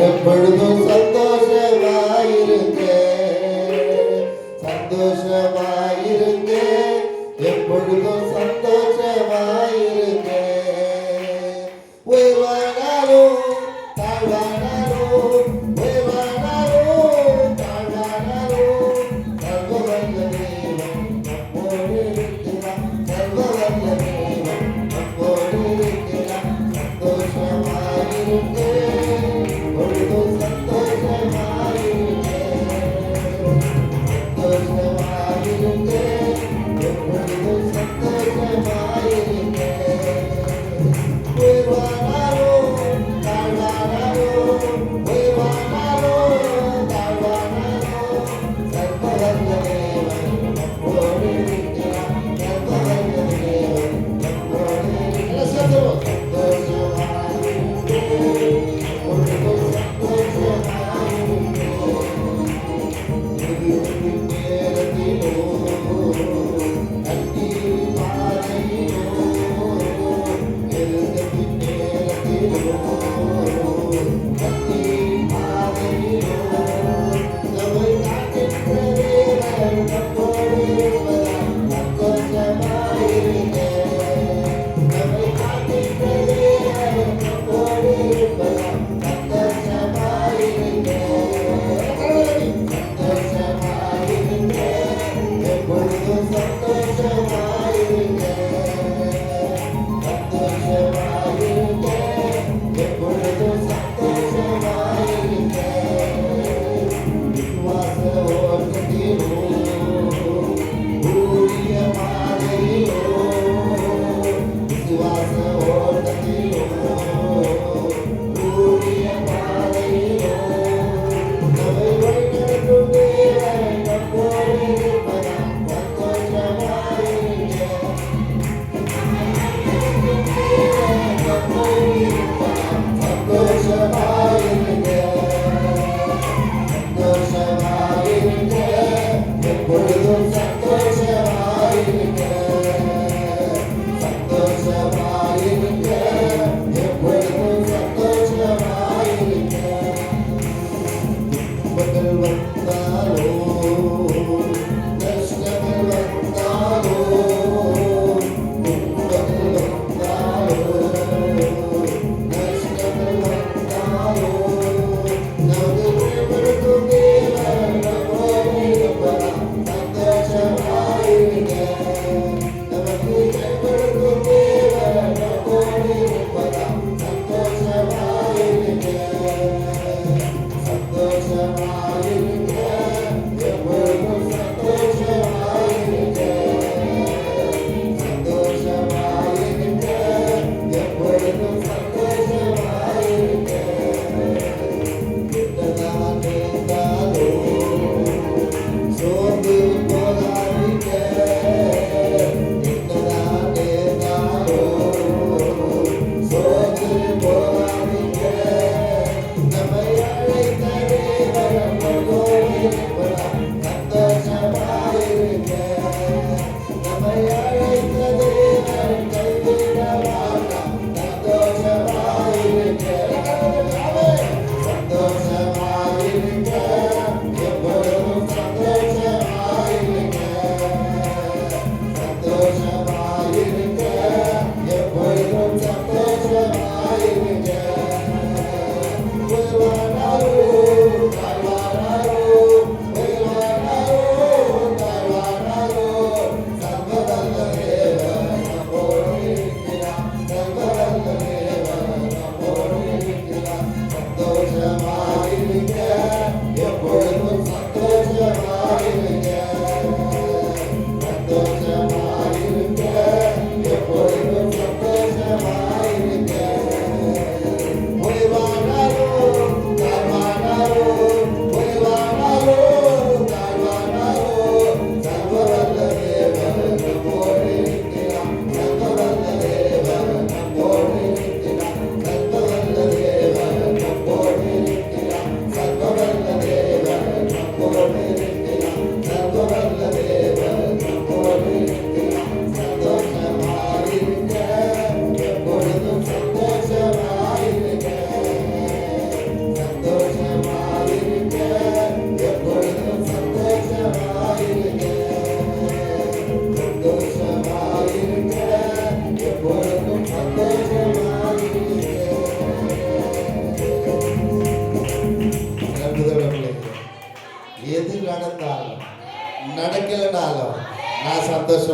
எப்பொழுதும் சந்தோஷமாயிருங்க, சந்தோஷமாயிருங்க, எப்பொழுதும் சந்தோஷமாயிருங்க. உயர்வானாலும் தாழ்வானாலும், உயர்வானாலும் தாழ்வானாலும், சர்வவல்ல தேவன் நம்மோடு இருக்கிறார், சர்வவல்ல தேவன் நம்மோடு இருக்கிறார். சந்தோஷமாயிருங்க, எப்பொழுதும் சந்தோஷமாயிருங்க, சந்தோஷமாயிருங்க, எப்பொழுதும் சந்தோஷமாயிருங்க. உயர்வானாலும் தாழ்வானாலும், உயர்வானாலும் தாழ்வானாலும், சர்வவல்ல தேவன் நம்மோடு இருக்கிறார், சர்வவல்ல தேவன் நம்மோடு இருக்கிறார். சந்தோஷமாயிருங்க, எப்பொழுதும் சந்தோஷமாயிருங்க. இருளின் நேரத்திலோ கண்ணீர் பாதையிலோ, இருளின் நேரத்திலோ கண்ணீர் பாதையிலோ, நம்மை காக்கின்ற தேவன் நம்மோடு இருப்பதால் சந்தோஷமாயிருங்க. நம்மை காக்கின்ற தேவன் நம்மோடு இருப்பதால் சந்தோஷமாயிருங்க. சந்தோஷமாயிருங்க, எப்பொழுதும் சந்தோஷமாயிருங்க, சந்தோஷமாயிருங்க, எப்பொழுதும் சந்தோஷமாயிருங்க. எப்பொழுதும் சந்தோஷமாயிருங்க. நம்புதோட பிள்ளைங்க, எது நடந்தாலும் நடக்கலைனாலும் நான் சந்தோஷம்